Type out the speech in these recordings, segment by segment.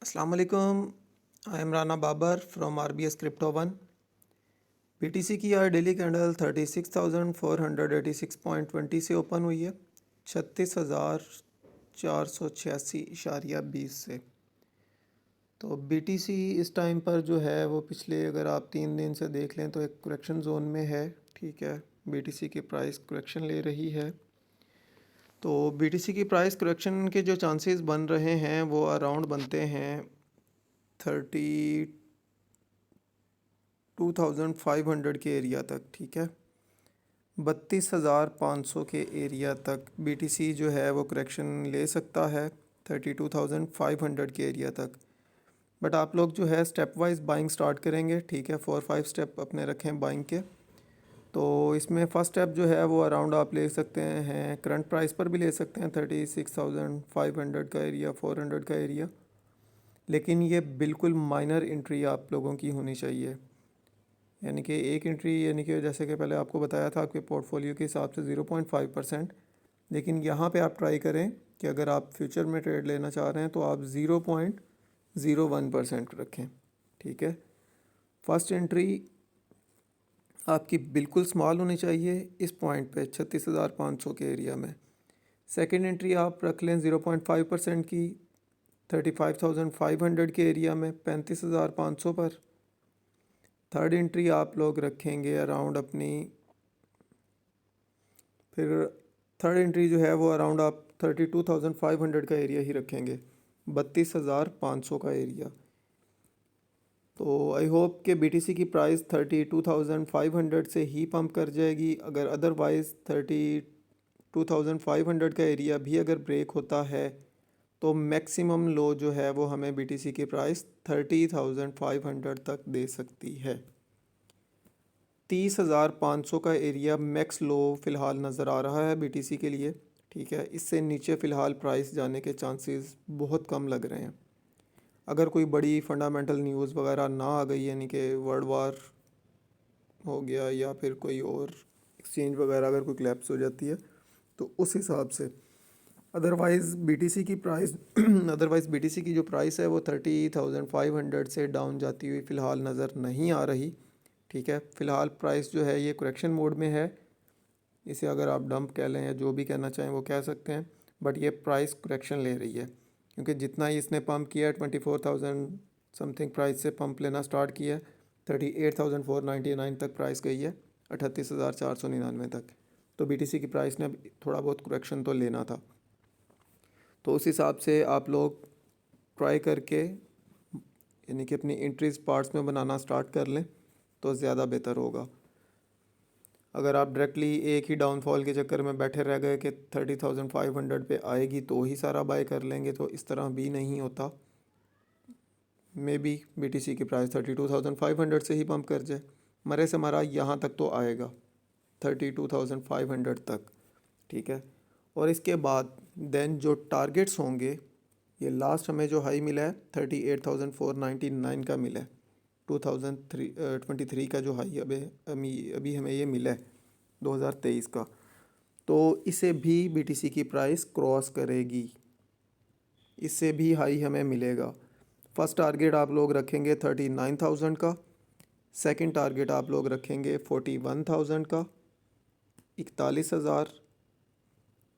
Assalamu alaikum. I am Rana Babar from RBS Crypto One. BTC की यार daily candle 36,486.20 से open हुई है 36,486.20 से। तो BTC इस टाइम पर जो है वो पिछले अगर आप 3 दिन से देख लें तो एक करेक्शन जोन में है। ठीक है, BTC की प्राइस करेक्शन ले रही है। तो BTC की प्राइस करेक्शन के जो चांसेस बन रहे हैं वो अराउंड बनते हैं 32,500 के एरिया तक। ठीक है, 32,500 के एरिया तक BTC जो है वो करेक्शन ले सकता है 32,500 के एरिया तक। बट आप लोग जो है स्टेप वाइज बाइंग स्टार्ट करेंगे। ठीक है, 4-5 स्टेप अपने रखें बाइंग के। तो इसमें फ़र्स्ट स्टेप जो है वो अराउंड आप ले सकते हैं, करंट प्राइस पर भी ले सकते हैं 36,500 का एरिया, 400 का एरिया। लेकिन ये बिल्कुल माइनर एंट्री आप लोगों की होनी चाहिए, यानी कि एक एंट्री, यानी कि जैसे कि पहले आपको बताया था आपके पोर्टफोलियो के हिसाब से 0.5%। लेकिन यहाँ पे आप ट्राई करें कि अगर आप फ्यूचर में ट्रेड लेना चाह रहे हैं तो आप 0.01% रखें। ठीक है, फर्स्ट एंट्री आपकी बिल्कुल स्मॉल होनी चाहिए इस पॉइंट पे 36,500 के एरिया में। सेकंड एंट्री आप रख लें 0.5% की 35,500 के एरिया में 35,500 पर। थर्ड एंट्री आप लोग रखेंगे अराउंड अपनी, फिर थर्ड एंट्री जो है वो अराउंड आप 32,500 का एरिया ही रखेंगे, 32,500 का एरिया। तो आई होप कि BTC की प्राइस 32,500 से ही पंप कर जाएगी। अगर अदरवाइज़ 32,500 का एरिया भी अगर ब्रेक होता है तो मैक्सिमम लो जो है वो हमें BTC की प्राइस 30,500 तक दे सकती है। 30,500 का एरिया मैक्स लो फ़िलहाल नज़र आ रहा है BTC के लिए। ठीक है, इससे नीचे फ़िलहाल प्राइस जाने के चांसेस बहुत कम लग रहे हैं। अगर कोई बड़ी फंडामेंटल न्यूज़ वगैरह ना आ गई, यानी कि वर्ल्ड वार हो गया या फिर कोई और एक्सचेंज वगैरह अगर कोई क्लैप्स हो जाती है तो उस हिसाब से। अदरवाइज़ BTC की प्राइस अदरवाइज़ BTC की जो प्राइस है वो 30,500 से डाउन जाती हुई फ़िलहाल नज़र नहीं आ रही। ठीक है, फ़िलहाल प्राइस जो है ये करेक्शन मोड में है। इसे अगर आप डंप कह लें या जो भी कहना चाहें वो कह सकते हैं, बट ये प्राइस करेक्शन ले रही है क्योंकि जितना ही इसने पंप किया है 24,000 समथिंग प्राइस से पंप लेना स्टार्ट किया है, 38,499 तक प्राइस गई है, 38,499 तक। तो BTC की प्राइस ने थोड़ा बहुत करेक्शन तो लेना था। तो उस हिसाब से आप लोग ट्राई करके यानी कि अपनी एंट्रीज पार्ट्स में बनाना स्टार्ट कर लें तो ज़्यादा बेहतर होगा। अगर आप डायरेक्टली एक ही डाउनफॉल के चक्कर में बैठे रह गए कि 30,500 पे आएगी तो ही सारा बाय कर लेंगे, तो इस तरह भी नहीं होता। मे बी BTC की प्राइस 32,500 से ही पंप कर जाए, मरे से मरा यहाँ तक तो आएगा 32,500 तक। ठीक है, और इसके बाद देन जो टारगेट्स होंगे, ये लास्ट हमें जो हाई मिला है 38,499 का मिला है, 2023 का जो हाई अभी हमें ये मिला है 2023 का। तो इसे भी BTC की प्राइस क्रॉस करेगी, इससे भी हाई हमें मिलेगा। फर्स्ट टारगेट आप लोग रखेंगे 39,000 का, सेकंड टारगेट आप लोग रखेंगे 41,000 का, 41,000।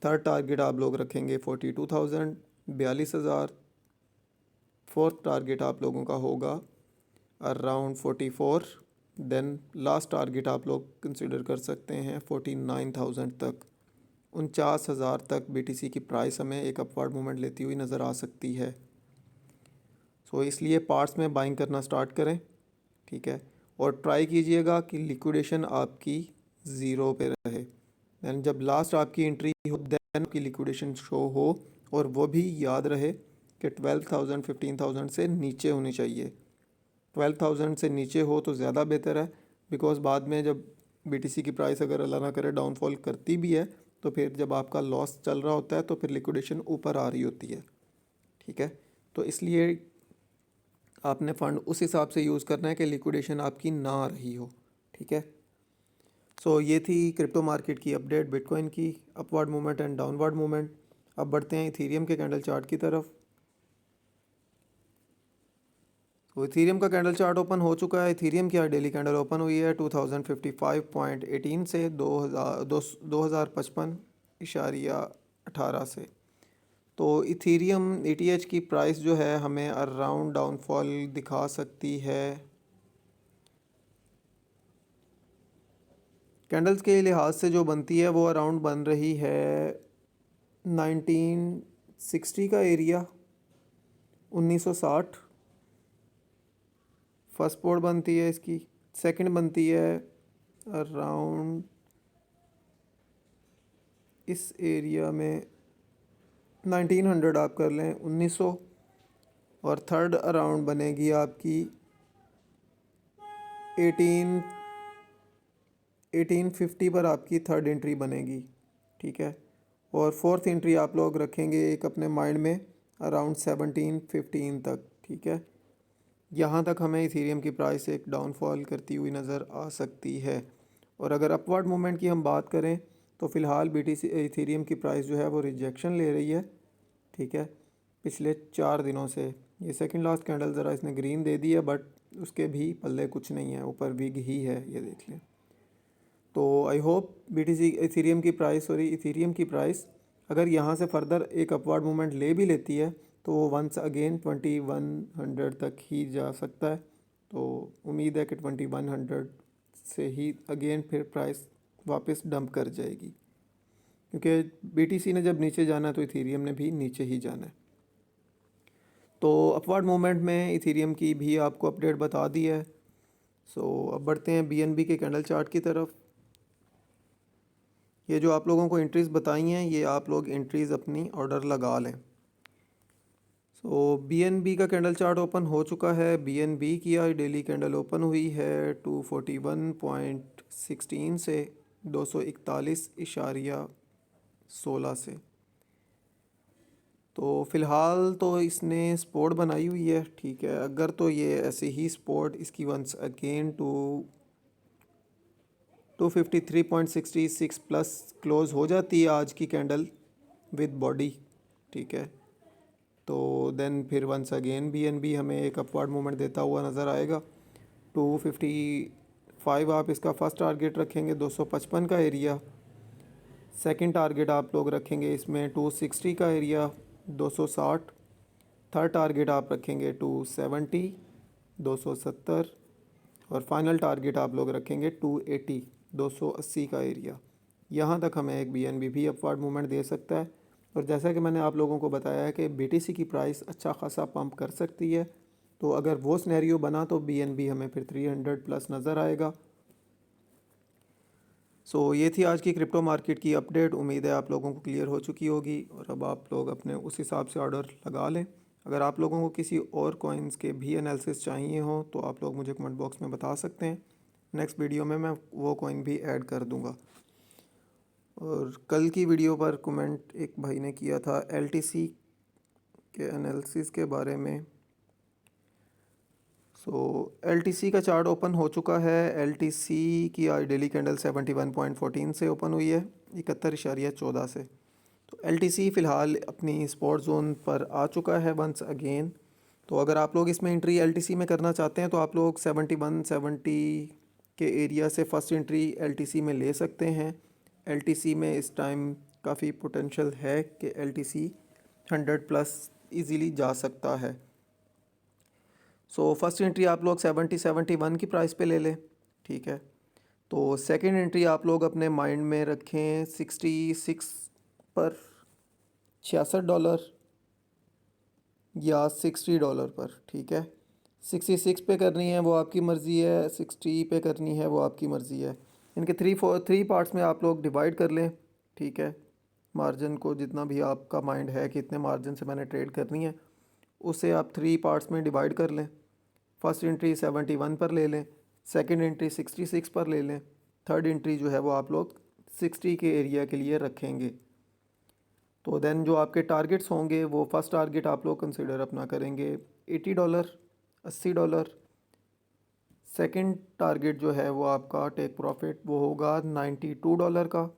थर्ड टारगेट आप लोग रखेंगे 42,000, 42,000। फोर्थ टारगेट आप लोगों का होगा अराउंड 44। देन लास्ट टारगेट आप लोग कंसिडर कर सकते हैं 49,000 तक। 49,000 तक BTC की प्राइस हमें एक अपवर्ड मूवमेंट लेती हुई नज़र आ सकती है। सो इसलिए पार्ट्स में बाइंग करना स्टार्ट करें। ठीक है, और ट्राई कीजिएगा कि लिक्विडेशन आपकी ज़ीरो पे रहे। दैन जब लास्ट आपकी एंट्री हो दैन आपकी लिक्विडेशन शो हो, और वो भी याद रहे कि 12,000 15,000 से नीचे होनी चाहिए। 12,000 से नीचे हो तो ज़्यादा बेहतर है, बिकॉज़ बाद में जब BTC की प्राइस अगर अल्लाह ना करे डाउनफॉल करती भी है तो फिर जब आपका लॉस चल रहा होता है तो फिर लिक्विडेशन ऊपर आ रही होती है। ठीक है, तो इसलिए आपने फ़ंड उस हिसाब से यूज़ करना है कि लिक्विडेशन आपकी ना आ रही हो। ठीक है, सो ये थी क्रिप्टो मार्केट की अपडेट, बिटकॉइन की upward movement and downward movement. अब बढ़ते हैं इथेरियम के कैंडल चार्ट की तरफ। तो इथीरियम का कैंडल चार्ट ओपन हो चुका है। इथीरियम की डेली कैंडल ओपन हुई है 2055.18 से 2055.18 से। तो इथीरियम ETH की प्राइस जो है हमें अराउंड डाउनफॉल दिखा सकती है। कैंडल्स के लिहाज से जो बनती है वो अराउंड बन रही है 1960 का एरिया, 1960 फर्स्ट पोर्ट बनती है इसकी। सेकंड बनती है अराउंड इस एरिया में 1900 आप कर लें, 1900। और थर्ड अराउंड बनेगी आपकी 1850 पर आपकी थर्ड एंट्री बनेगी, ठीक है। और फोर्थ एंट्री आप लोग रखेंगे एक अपने माइंड में अराउंड 1715 तक, ठीक है। यहाँ तक हमें इथीरियम की प्राइस एक डाउनफॉल करती हुई नज़र आ सकती है। और अगर अपवर्ड मूवमेंट की हम बात करें तो फ़िलहाल BTC इथीरियम की प्राइस जो है वो रिजेक्शन ले रही है, ठीक है। पिछले 4 दिनों से ये सेकंड लास्ट कैंडल ज़रा इसने ग्रीन दे दी है, बट उसके भी पल्ले कुछ नहीं है, ऊपर विग ही है, ये देख लें। तो आई होप इथीरियम की प्राइस अगर यहाँ से फर्दर एक अपवर्ड मूवमेंट ले भी लेती है तो वो वंस अगेन 2100 तक ही जा सकता है। तो उम्मीद है कि 2100 से ही अगेन फिर प्राइस वापस डंप कर जाएगी, क्योंकि BTC ने जब नीचे जाना है तो इथीरियम ने भी नीचे ही जाना है। तो अपवर्ड मूवमेंट में इथीरियम की भी आपको अपडेट बता दी है। अब बढ़ते हैं BNB के कैंडल चार्ट की तरफ। ये जो आप लोगों को एंट्रीज़ बताई हैं ये आप लोग एंट्रीज़ अपनी ऑर्डर लगा लें। BNB का कैंडल चार्ट ओपन हो चुका है। BNB की आज डेली कैंडल ओपन हुई है 241.16 से 241.16 से। तो फ़िलहाल तो इसने सपोर्ट बनाई हुई है, ठीक है। अगर तो ये ऐसे ही सपोर्ट इसकी वंस अगेन 253.66 प्लस क्लोज़ हो जाती है आज की कैंडल विद बॉडी, ठीक है, तो देन फिर वंस अगेन BNB हमें एक अपवर्ड मूवमेंट देता हुआ नज़र आएगा। 255 आप इसका फर्स्ट टारगेट रखेंगे, 255 का एरिया। सेकंड टारगेट आप लोग रखेंगे इसमें 260 का एरिया, 260। थर्ड टारगेट आप रखेंगे 270, 270। और फाइनल टारगेट आप लोग रखेंगे 280, 280 का एरिया। यहाँ तक हमें एक BNB भी अपवर्ड मूवमेंट दे सकता है। और जैसा कि मैंने आप लोगों को बताया है कि BTC की प्राइस अच्छा खासा पंप कर सकती है, तो अगर वो सिनेरियो बना तो BNB हमें फिर 300 प्लस नज़र आएगा। ये थी आज की क्रिप्टो मार्केट की अपडेट। उम्मीद है आप लोगों को क्लियर हो चुकी होगी और अब आप लोग अपने उस हिसाब से ऑर्डर लगा लें। अगर आप लोगों को किसी और कॉइन्स के भी एनालिसिस चाहिए हो तो आप लोग मुझे कमेंट बॉक्स में बता सकते हैं। नेक्स्ट वीडियो में मैं वो कॉइन भी ऐड कर दूंगा। और कल की वीडियो पर कमेंट एक भाई ने किया था LTC के एनालिसिस के बारे में। LTC का चार्ट ओपन हो चुका है। LTC की आज डेली कैंडल 71.14 से ओपन हुई है, 71.14 से। तो LTC फ़िलहाल अपनी सपोर्ट जोन पर आ चुका है वंस अगेन। तो अगर आप लोग इसमें एंट्री LTC में करना चाहते हैं तो आप लोग 71-70 के एरिया से फर्स्ट एंट्री LTC में ले सकते हैं। LTC में इस टाइम काफ़ी पोटेंशियल है कि LTC 100 प्लस इजीली जा सकता है। फर्स्ट एंट्री आप लोग 71 की प्राइस पे ले लें, ठीक है। तो सेकंड एंट्री आप लोग अपने माइंड में रखें 66 पर, $66 या $60 पर, ठीक है। 66 पे करनी है वो आपकी मर्ज़ी है, 60 पे करनी है वो आपकी मर्ज़ी है। इनके थ्री पार्ट्स में आप लोग डिवाइड कर लें, ठीक है। मार्जिन को जितना भी आपका माइंड है कि इतने मार्जिन से मैंने ट्रेड करनी है, उसे आप 3 पार्ट्स में डिवाइड कर लें। फर्स्ट एंट्री 71 पर ले लें, सेकंड एंट्री 66 पर ले लें, थर्ड एंट्री जो है वो आप लोग 60 के एरिया के लिए रखेंगे। तो देन जो आपके टारगेट्स होंगे वो फर्स्ट टारगेट आप लोग कंसिडर अपना करेंगे $80, $80। सेकंड टारगेट जो है वो आपका टेक प्रॉफिट वो होगा $92 का,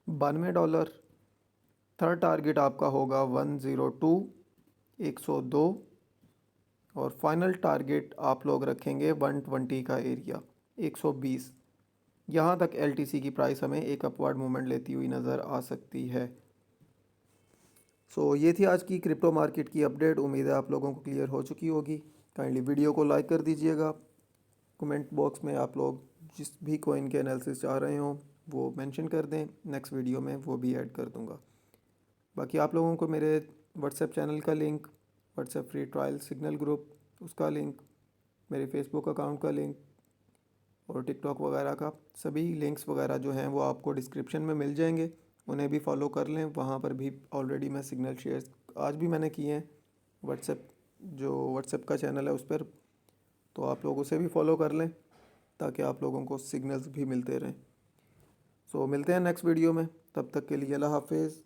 $92। थर्ड टारगेट आपका होगा 102, 102। और फाइनल टारगेट आप लोग रखेंगे 120 का एरिया, 120। यहाँ तक LTC की प्राइस हमें एक अपवर्ड मूवमेंट लेती हुई नज़र आ सकती है। सो ये थी आज की क्रिप्टो मार्केट की अपडेट। उम्मीद है आप लोगों को क्लियर हो चुकी होगी। काइंडली वीडियो को लाइक कर दीजिएगा। कमेंट बॉक्स में आप लोग जिस भी कॉइन के एनालिसिस चाह रहे हो वो मेंशन कर दें, नेक्स्ट वीडियो में वो भी ऐड कर दूंगा। बाकी आप लोगों को मेरे व्हाट्सएप चैनल का link, WhatsApp free trial signal group उसका लिंक, मेरे फेसबुक अकाउंट का लिंक और टिकटॉक वगैरह का सभी लिंक्स वगैरह जो हैं वो आपको डिस्क्रिप्शन में मिल जाएंगे। उन्हें भी फॉलो कर लें। वहाँ पर भी ऑलरेडी मैं सिग्नल शेयर आज भी मैंने किए हैं। व्हाट्सएप का चैनल है उस पर, तो आप लोग उसे भी फॉलो कर लें ताकि आप लोगों को सिग्नल्स भी मिलते रहें। सो मिलते हैं नेक्स्ट वीडियो में, तब तक के लिए अल्लाह हाफिज़।